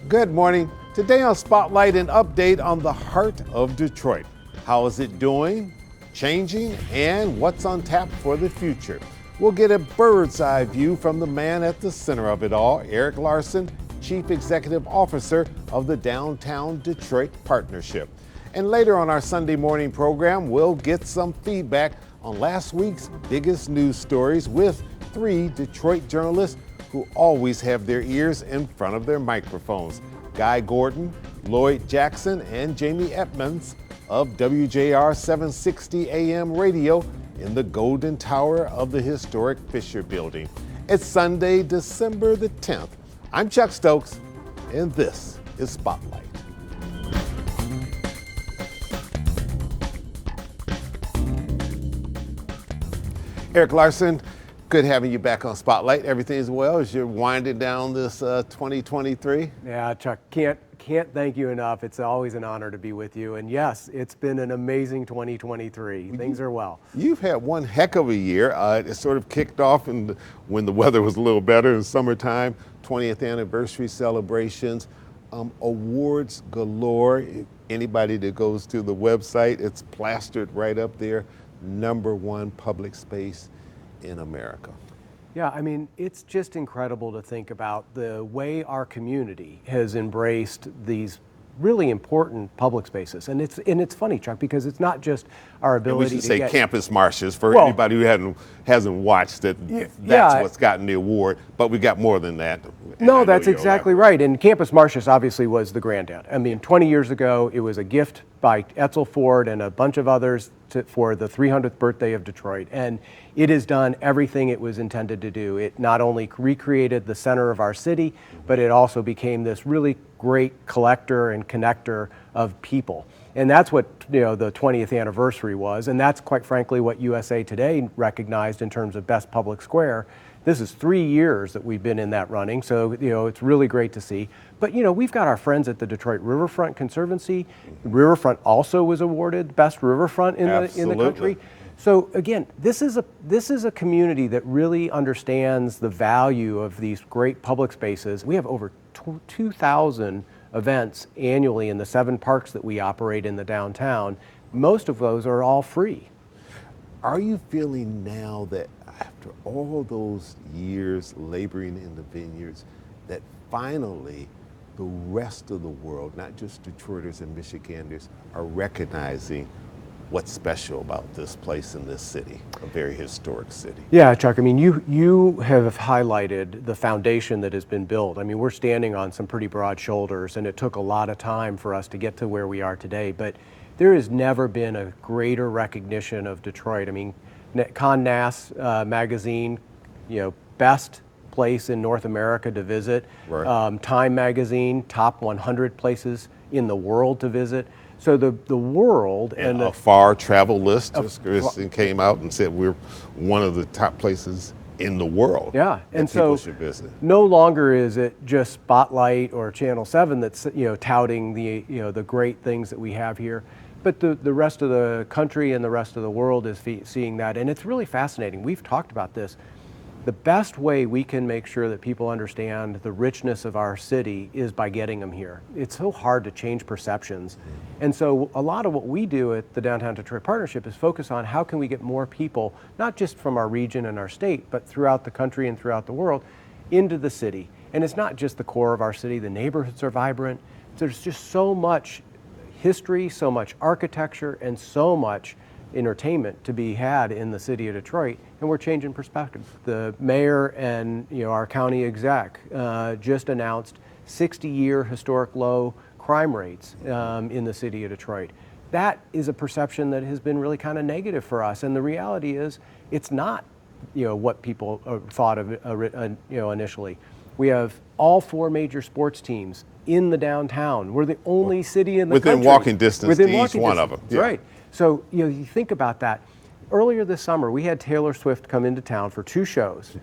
Good morning. Today on Spotlight, an update on the heart of Detroit. How is it doing, changing, and what's on tap for the future? We'll get a bird's eye view from the man at the center of it all, Eric Larson, Chief Executive Officer of the Downtown Detroit Partnership. And later on our Sunday morning program, we'll get some feedback on last week's biggest news stories with three Detroit journalists who always have their ears in front of their microphones. Guy Gordon, Lloyd Jackson, and Jamie Edmonds of WJR 760 AM radio in the Golden Tower of the historic Fisher Building. It's Sunday, December the 10th. I'm Chuck Stokes, and this is Spotlight. Eric Larson, good having you back on Spotlight. Everything's well as you're winding down this 2023? Yeah, Chuck, can't thank you enough. It's always an honor to be with you. And yes, it's been an amazing 2023. Things are well. You've had one heck of a year. It sort of kicked off when the weather was a little better in summertime, 20th anniversary celebrations, awards galore. Anybody that goes to the website, it's plastered right up there. #1 public space in America. Yeah, I mean, it's just incredible to think about the way our community has embraced these really important public spaces. And it's funny, Chuck, because it's not just our ability to say campus marches for anybody who hasn't watched it. That's what's gotten the award, but we got more than that. No, that's exactly right. And campus marches obviously was the granddad. I mean, 20 years ago, it was a gift by Etzel Ford and a bunch of others for the 300th birthday of Detroit. And it has done everything it was intended to do. It not only recreated the center of our city, but it also became this really great collector and connector of people. And that's what the 20th anniversary was. And that's quite frankly what USA Today recognized in terms of best public square. This is 3 years that we've been in that running, so it's really great to see. But we've got our friends at the Detroit Riverfront Conservancy. Riverfront also was awarded best riverfront in the country. So again, this is a community that really understands the value of these great public spaces. We have over 2,000 events annually in the 7 parks that we operate in the downtown. Most of those are all free. Are you feeling now that after all those years laboring in the vineyards, that finally the rest of the world, not just Detroiters and Michiganders, are recognizing what's special about this place in this city, a very historic city? Yeah, Chuck, I mean, you have highlighted the foundation that has been built. I mean, we're standing on some pretty broad shoulders, and it took a lot of time for us to get to where we are today, but there has never been a greater recognition of Detroit. I mean, Condé Nast magazine, best place in North America to visit. Right. Time magazine, top 100 places in the world to visit. So the world and a far travel list just came out and said we're one of the top places in the world. Yeah, and so should visit. No longer is it just Spotlight or Channel 7 that's touting the great things that we have here. But the rest of the country and the rest of the world is seeing that, and it's really fascinating. We've talked about this. The best way we can make sure that people understand the richness of our city is by getting them here. It's so hard to change perceptions. And so a lot of what we do at the Downtown Detroit Partnership is focus on how can we get more people, not just from our region and our state, but throughout the country and throughout the world, into the city. And it's not just the core of our city. The neighborhoods are vibrant. There's just so much history, so much architecture, and so much entertainment to be had in the city of Detroit, and we're changing perspective. The mayor and our county exec just announced 60-year historic low crime rates in the city of Detroit. That is a perception that has been really kind of negative for us, and the reality is it's not what people thought of initially. We have all 4 major sports teams in the downtown. We're the only city in the country. Within walking distance to each one of them. Yeah. Right. So you think about that. Earlier this summer, we had Taylor Swift come into town for 2 shows.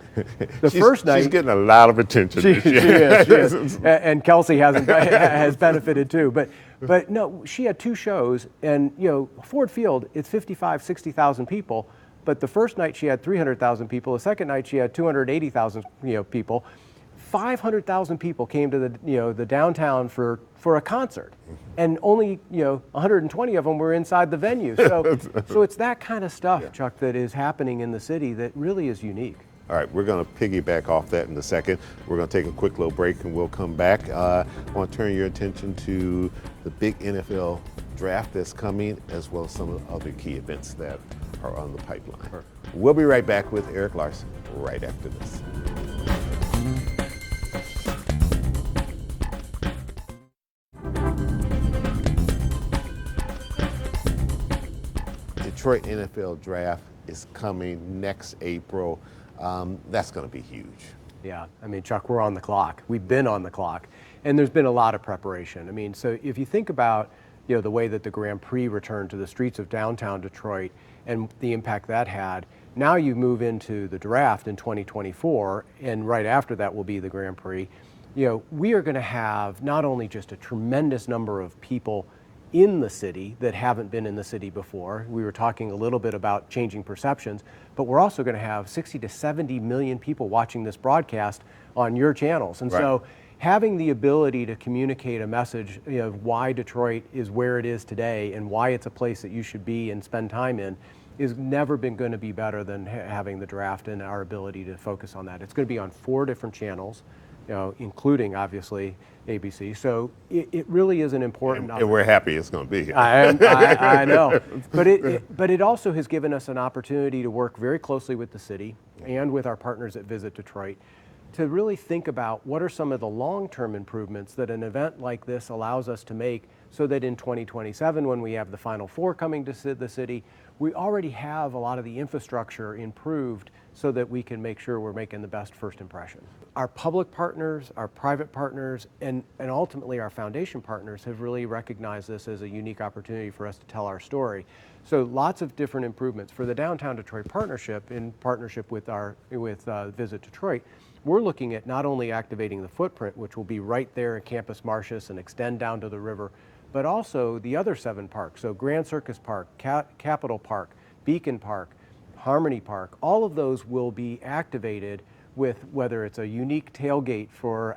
First night, she's getting a lot of attention. She is. And Kelsey has benefited too. But no, she had 2 shows, and Ford Field, it's 60,000 people. But the first night she had 300,000 people. The second night she had 280,000 people. 500,000 people came to the downtown for a concert, and only 120 of them were inside the venue. So it's that kind of stuff, Chuck, that is happening in the city that really is unique. All right, we're going to piggyback off that in a second. We're going to take a quick little break and we'll come back. I want to turn your attention to the big NFL draft that's coming, as well as some of the other key events that are on the pipeline. Sure. We'll be right back with Eric Larson right after this. Detroit NFL draft is coming next April. That's going to be huge. Yeah, I mean, Chuck, we're on the clock. We've been on the clock, and there's been a lot of preparation. I mean, so if you think about the way that the Grand Prix returned to the streets of downtown Detroit and the impact that had, now you move into the draft in 2024, and right after that will be the Grand Prix. We are going to have not only just a tremendous number of people in the city that haven't been in the city before. We were talking a little bit about changing perceptions, but we're also going to have 60 to 70 million people watching this broadcast on your channels. And so having the ability to communicate a message of why Detroit is where it is today and why it's a place that you should be and spend time in is never been going to be better than having the draft and our ability to focus on that. It's going to be on 4 different channels, including obviously ABC. So it really is an important. And we're happy it's going to be here. I know, but it also has given us an opportunity to work very closely with the city and with our partners at Visit Detroit to really think about what are some of the long-term improvements that an event like this allows us to make, so that in 2027, when we have the Final Four coming to the city, we already have a lot of the infrastructure improved so that we can make sure we're making the best first impression. Our public partners, our private partners, and ultimately our foundation partners have really recognized this as a unique opportunity for us to tell our story. So lots of different improvements. For the Downtown Detroit Partnership, in partnership with Visit Detroit, we're looking at not only activating the footprint, which will be right there in Campus Martius and extend down to the river, but also the other 7 parks. So Grand Circus Park, Capitol Park, Beacon Park, Harmony Park, all of those will be activated with whether it's a unique tailgate for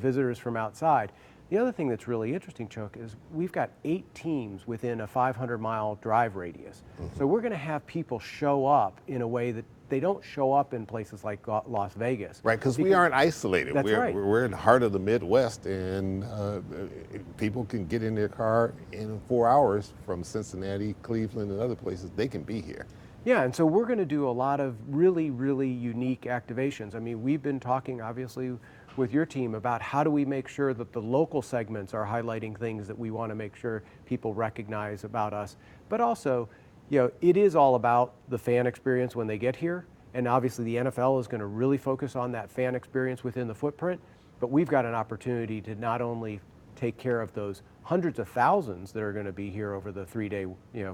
visitors from outside. The other thing that's really interesting, Chuck, is we've got 8 teams within a 500-mile drive radius. So we're going to have people show up in a way that they don't show up in places like Las Vegas. Right, because we aren't isolated. That's right. We're in the heart of the Midwest, and people can get in their car in 4 hours from Cincinnati, Cleveland, and other places. They can be here. Yeah, and so we're going to do a lot of really, really unique activations. I mean, we've been talking, obviously, with your team about how do we make sure that the local segments are highlighting things that we want to make sure people recognize about us. But also, it is all about the fan experience when they get here. And obviously the NFL is going to really focus on that fan experience within the footprint. But we've got an opportunity to not only take care of those hundreds of thousands that are going to be here over the 3-day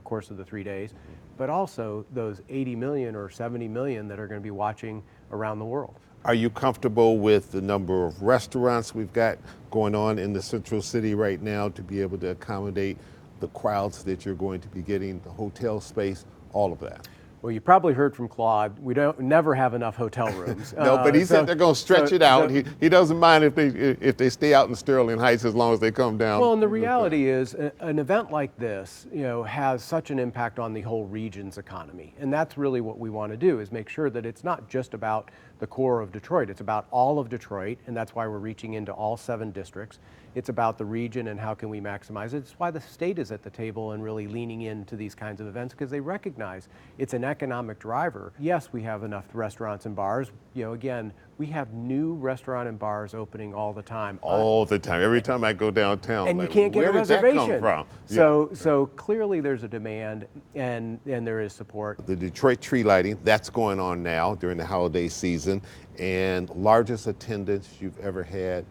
course of the 3 days, but also those 80 million or 70 million that are going to be watching around the world. Are you comfortable with the number of restaurants we've got going on in the central city right now to be able to accommodate the crowds that you're going to be getting, the hotel space, all of that? Well, you probably heard from Claude, we never have enough hotel rooms. No, but he said they're going to stretch it out. He doesn't mind if they stay out in Sterling Heights as long as they come down. Well, and the reality is an event like this, has such an impact on the whole region's economy. And that's really what we want to do, is make sure that it's not just about the core of Detroit. It's about all of Detroit, and that's why we're reaching into all 7 districts. It's about the region and how can we maximize it. It's why the state is at the table and really leaning into these kinds of events, because they recognize it's an economic driver. Yes, we have enough restaurants and bars. Again, we have new restaurant and bars opening all the time. All the time. Every time I go downtown. And you can't get a reservation. Where did that come from? So clearly there's a demand and there is support. The Detroit tree lighting, that's going on now during the holiday season, and largest attendance you've ever had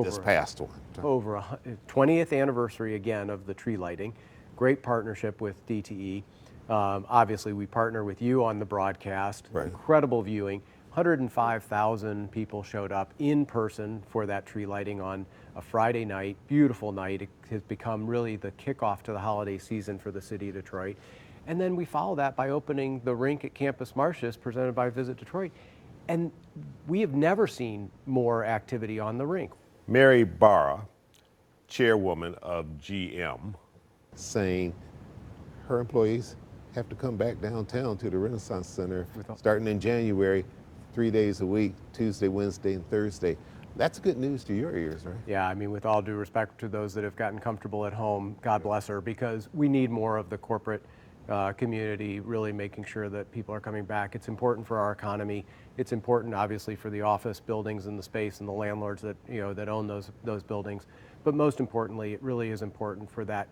this past one. Over a 20th anniversary again of the tree lighting. Great partnership with DTE. Obviously we partner with you on the broadcast. Right. Incredible viewing. 105,000 people showed up in person for that tree lighting on a Friday night. Beautiful night. It has become really the kickoff to the holiday season for the city of Detroit. And then we follow that by opening the rink at Campus Martius presented by Visit Detroit. And we have never seen more activity on the rink. Mary Barra, chairwoman of GM, saying her employees have to come back downtown to the Renaissance Center starting in January, 3 days a week, Tuesday, Wednesday, and Thursday. That's good news to your ears, right? Yeah, I mean, with all due respect to those that have gotten comfortable at home, God bless her, because we need more of the corporate community really making sure that people are coming back. It's important for our economy. It's important, obviously, for the office buildings and the space and the landlords that that own those buildings. But most importantly, it really is important for that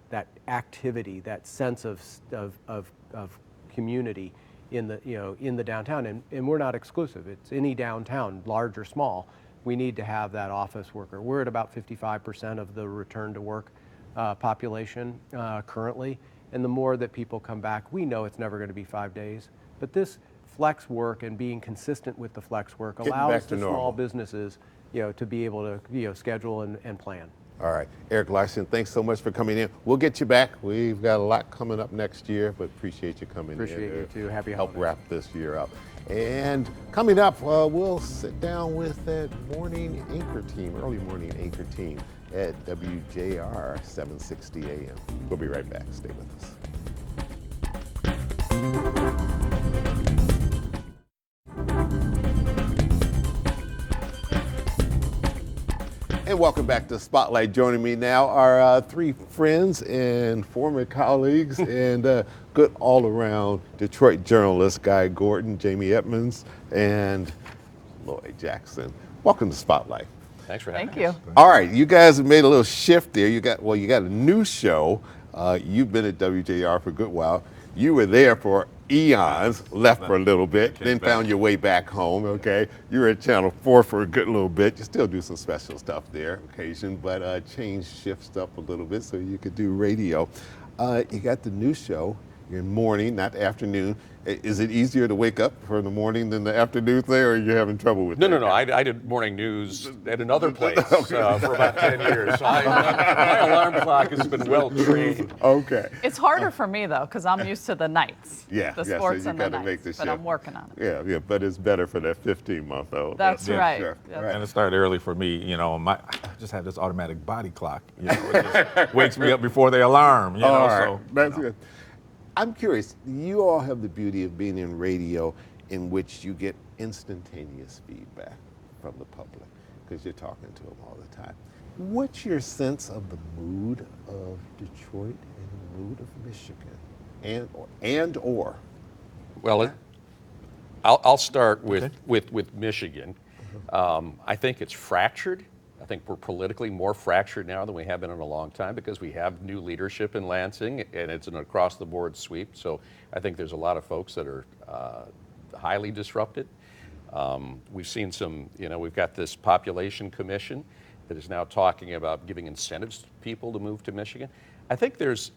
activity, that sense of community in the downtown. And we're not exclusive. It's any downtown, large or small. We need to have that office worker. We're at about 55% of the return to work population currently. And the more that people come back, we know it's never going to be 5 days. But this flex work and being consistent with the flex work allows the small businesses to be able to schedule and plan. All right. Eric Larson, thanks so much for coming in. We'll get you back. We've got a lot coming up next year, but appreciate you coming in. Appreciate you too. Happy help holidays. wrap this year up. And coming up, we'll sit down with that morning anchor team, early morning anchor team at WJR 760 AM. We'll be right back. Stay with us. And welcome back to Spotlight. Joining me now are three friends and former colleagues and good all-around Detroit journalists, Guy Gordon, Jamie Edmonds, and Lloyd Jackson. Welcome to Spotlight. Thanks for having us. Thank you. All right, you guys have made a little shift there. You got a new show. You've been at WJR for a good while. You were there for eons, left for a little bit, then found your way back home, okay? You were at Channel 4 for a good little bit. You still do some special stuff there occasion, but changed shifts up a little bit so you could do radio. You got the new show. You're in morning, not afternoon. Is it easier to wake up for the morning than the afternoon thing, or are you having trouble with that? No. I did morning news at another place for about 10 years. So my alarm clock has been well trained. Okay. It's harder for me though, because I'm used to the nights. Yeah, the so sports you and the gotta make nights. the But shift. I'm working on it. Yeah, but it's better for that 15-month-old. That's right. Sure. That's Right. And it started early for me, I just have this automatic body clock, it just wakes me up before the alarm, All right. so. That's good. I'm curious, you all have the beauty of being in radio in which you get instantaneous feedback from the public because you're talking to them all the time. What's your sense of the mood of Detroit and the mood of Michigan and/or? Well, I'll start with Michigan. I think it's fractured. I think we're politically more fractured now than we have been in a long time because we have new leadership in Lansing and it's an across-the-board sweep. So I think there's a lot of folks that are highly disrupted. We've seen some, we've got this population commission that is now talking about giving incentives to people to move to Michigan. I think there's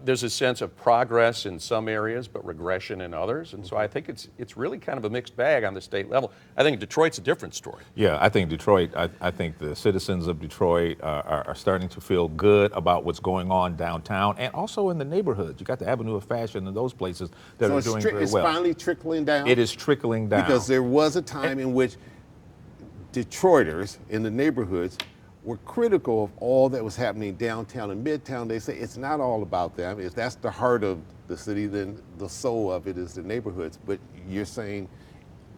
a sense of progress in some areas, but regression in others. And so I think it's really kind of a mixed bag on the state level. I think Detroit's a different story. Yeah, I think Detroit, I think the citizens of Detroit are starting to feel good about what's going on downtown and also in the neighborhoods. You got the Avenue of Fashion and those places that are doing very well. It's finally trickling down? It is trickling down. Because there was a time in which Detroiters in the neighborhoods were critical of all that was happening downtown and midtown. They say it's not all about them. If that's the heart of the city, then the soul of it is the neighborhoods. But you're saying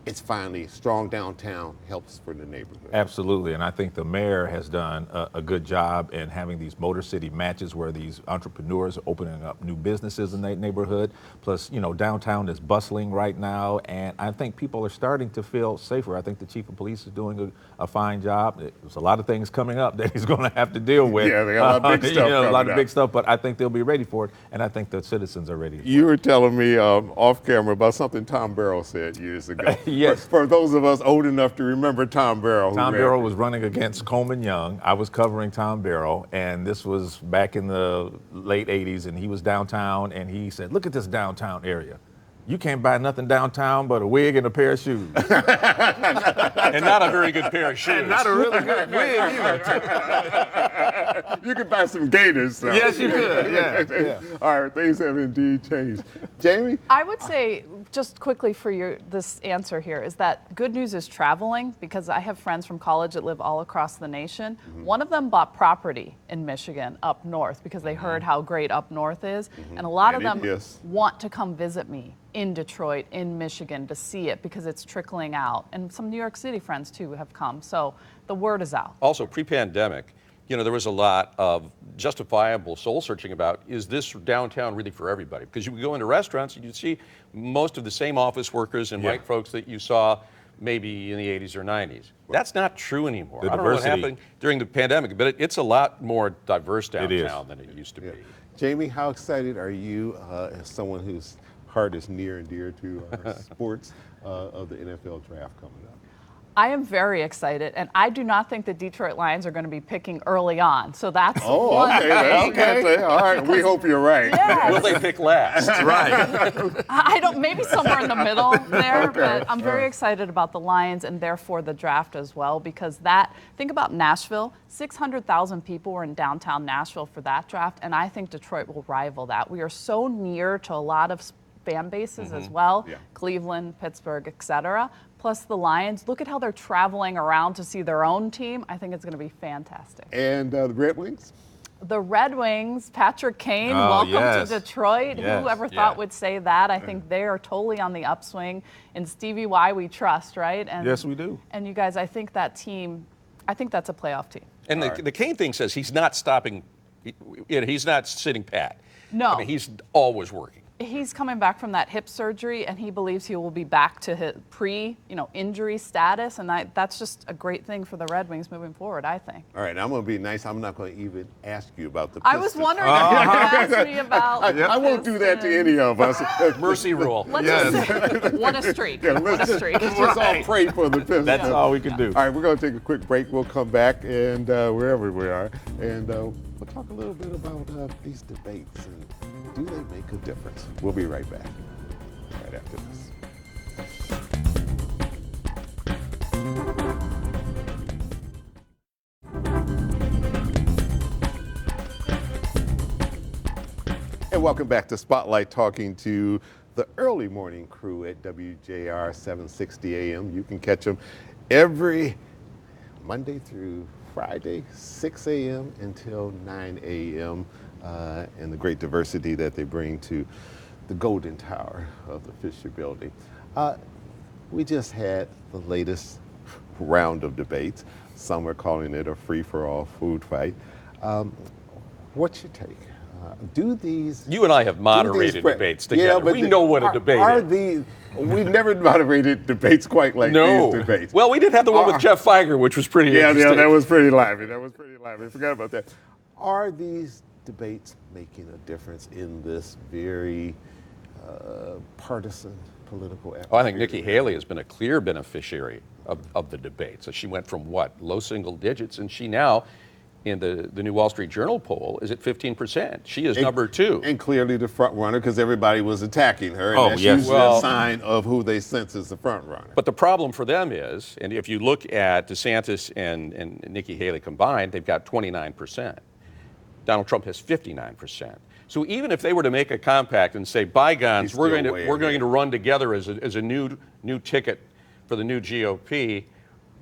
it's finally strong downtown helps for the neighborhood. Absolutely, and I think the mayor has done a good job in having these Motor City matches where these entrepreneurs are opening up new businesses in that neighborhood. Plus, downtown is bustling right now, and I think people are starting to feel safer. I think the chief of police is doing a fine job. There's a lot of things coming up that he's going to have to deal with. Yeah, they got a lot of big stuff a lot of coming big up. stuff, but I think they'll be ready for it, and I think the citizens are ready. You were telling me off camera about something Tom Barrow said years ago. Yes. For those of us old enough to remember Tom Barrow. Tom Barrow was running against Coleman Young. I was covering Tom Barrow, and this was back in the late 80s, and he was downtown, and he said, look at this downtown area. You can't buy nothing downtown but a wig and a pair of shoes. And not a very good pair of shoes. Not a really good wig either. You could buy some gaiters. So. Yes, you could. Yeah. All right, things have indeed changed. Jamie? I would say just quickly for this answer here is that good news is traveling, because I have friends from college that live all across the nation. One of them bought property in Michigan up north because they heard how great up north is. And a lot of them want to come visit me in Detroit, in Michigan, to see it because it's trickling out. And some New York City friends too have come. So the word is out. Also, pre-pandemic, you know, there was a lot of justifiable soul searching about, is this downtown really for everybody? Because you would go into restaurants and you'd see most of the same office workers and white folks that you saw maybe in the 80s or 90s. That's not true anymore. I don't know what happened during the pandemic, but it's a lot more diverse downtown than it used to be. Jamie, how excited are you as someone whose heart is near and dear to sports of the NFL draft coming up? I am very excited, and I do not think the Detroit Lions are going to be picking early on. So that's one thing. Okay. All right, we hope you're right. Yes. Will they pick last? Right. I don't, maybe somewhere in the middle there, but I'm very excited about the Lions and therefore the draft as well, because think about Nashville, 600,000 people were in downtown Nashville for that draft, and I think Detroit will rival that. We are so near to a lot of fan bases as well, Cleveland, Pittsburgh, etc. Plus the Lions, look at how they're traveling around to see their own team. I think it's going to be fantastic. And the Red Wings? The Red Wings, Patrick Kane, welcome to Detroit. Whoever thought would say that? I think they are totally on the upswing. And Stevie Y, we trust, right? And, yes, we do. And you guys, I think that team, I think that's a playoff team. And the Kane thing says he's not stopping, he's not sitting pat. No. I mean, he's always working. He's coming back from that hip surgery, and he believes he will be back to his pre-injury status, and that's just a great thing for the Red Wings moving forward, I think. All right, I'm going to be nice. I'm not going to even ask you about the Pistons. I was wondering if you would ask me about I won't do that to any of us. Mercy rule. Let's just what a streak. What a streak. Let's just all pray for the Pistons. That's all we can do. All right, we're going to take a quick break. We'll come back and wherever we are, and we'll talk a little bit about these debates and do they make a difference? We'll be right back right after this. And welcome back to Spotlight, talking to the early morning crew at WJR 760 AM. You can catch them every Monday through Friday, 6 a.m. until 9 a.m. And the great diversity that they bring to the Golden Tower of the Fisher Building. We just had the latest round of debates. Some are calling it a free-for-all food fight. What's your take? You and I have moderated debates together. Yeah, but we know what a debate is. We've never moderated debates quite like these debates. Well, we did have the one with Jeff Feiger, which was pretty interesting. Yeah, that was pretty lively. Forgot about that. Are these debates making a difference in this very partisan political atmosphere? Oh, I think Nikki Haley has been a clear beneficiary of the debate. So she went from low single digits, and she now, in the new Wall Street Journal poll, is at 15%. She is number 2. And clearly the front runner, because everybody was attacking her. And that's usually a sign of who they sense is the front runner. But the problem for them is, and if you look at DeSantis and Nikki Haley combined, they've got 29%. Donald Trump has 59%. So even if they were to make a compact and say, bygones, we're going to run together as a new ticket for the new GOP,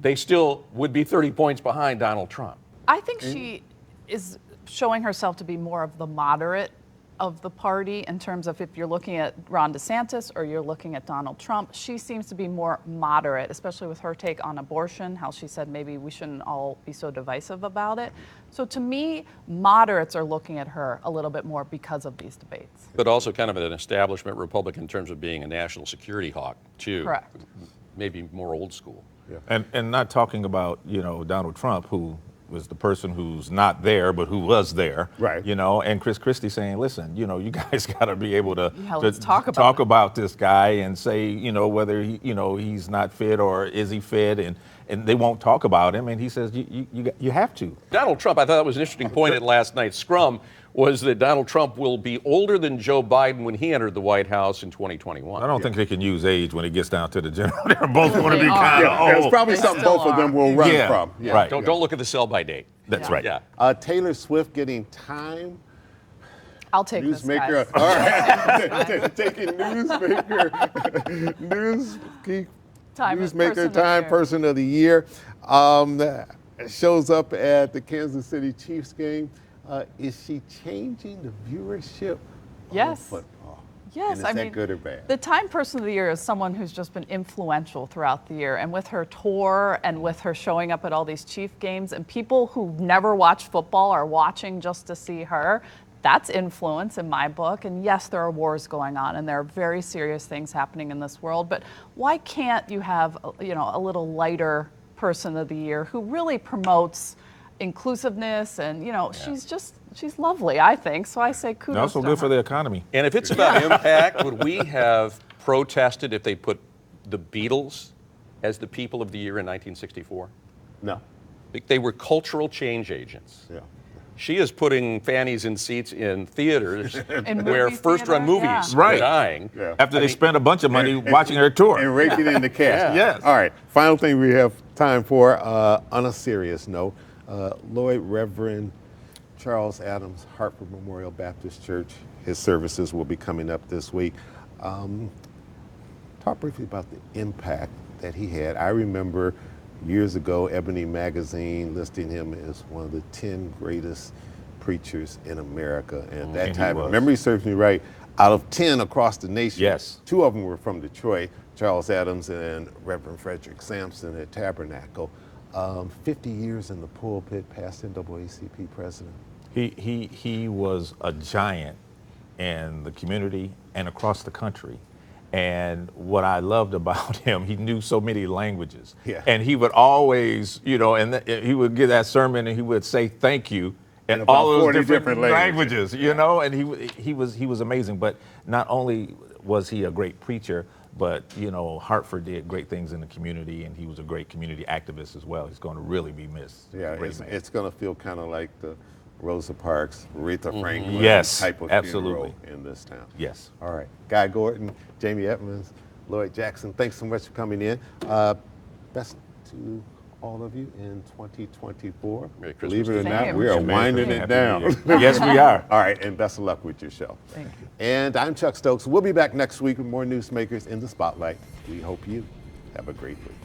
they still would be 30 points behind Donald Trump. I think she is showing herself to be more of the moderate of the party in terms of if you're looking at Ron DeSantis or you're looking at Donald Trump. She seems to be more moderate, especially with her take on abortion, how she said maybe we shouldn't all be so divisive about it. So to me, moderates are looking at her a little bit more because of these debates. But also kind of an establishment Republican in terms of being a national security hawk, too. Correct. Maybe more old school. Yeah. And not talking about, Donald Trump, who was the person who's not there, but who was there. Right. And Chris Christie saying, listen, you guys got to be able to, let's talk about this guy and say, whether he's not fit or is he fit, and they won't talk about him. And he says, you have to. Donald Trump, I thought that was an interesting point at last night's scrum, was that Donald Trump will be older than Joe Biden when he entered the White House in 2021. I don't think they can use age when it gets down to the general. They're both going to be kind of old. It's probably something both of them will run from. Yeah. Right. Don't look at the sell-by date. That's right. Yeah. Taylor Swift getting time. I'll take this, Newsmaker. guys. All right. Taking newsmaker. Time Newsmaker Person of the Year. Shows up at the Kansas City Chiefs game. Is she changing the viewership Yes. of football? Yes, And is that good or bad? The Time Person of the Year is someone who's just been influential throughout the year. And with her tour and with her showing up at all these Chief games, and people who never watch football are watching just to see her, that's influence in my book. And yes, there are wars going on and there are very serious things happening in this world. But why can't you have, a little lighter Person of the Year who really promotes inclusiveness? And, she's lovely, I think. So I say kudos. Also to good for her. the economy. And if it's about impact, would we have protested if they put the Beatles as the People of the Year in 1964? No. They were cultural change agents. Yeah. She is putting fannies in seats in theaters In where movie first-run theater, movies yeah. are Right. dying. Yeah. After they spent a bunch of money watching her tour. And raking in the cash. Yes. All right. Final thing we have time for, on a serious note, Lloyd Reverend Charles Adams, Hartford Memorial Baptist Church. His services will be coming up this week. Talk briefly about the impact that he had. I remember years ago, Ebony Magazine listing him as one of the 10 greatest preachers in America. And at that And he time, if was. memory serves me right, out of 10 across the nation, Yes. 2 of them were from Detroit, Charles Adams and Reverend Frederick Sampson at Tabernacle. 50 years in the pulpit, past NAACP president. He was a giant in the community and across the country. And what I loved about him, he knew so many languages. Yeah. And he would always, he would give that sermon and he would say thank you in about all those 40 different different languages, and he was amazing. But not only was he a great preacher, but Hartford did great things in the community, and he was a great community activist as well. He's going to really be missed. Yeah, Great man. it's going to feel kind of like the Rosa Parks, Aretha Franklin Yes, type of absolutely. funeral in this town. Yes. All right. Guy Gordon, Jamie Edmonds, Lloyd Jackson, thanks so much for coming in. Best to all of you in 2024. Merry Christmas. Believe it or not, Same. we are Merry winding Christmas. it down. Happy New Year. Yes, we are. All right, and best of luck with your show. Thank you. And I'm Chuck Stokes. We'll be back next week with more newsmakers in the spotlight. We hope you have a great week.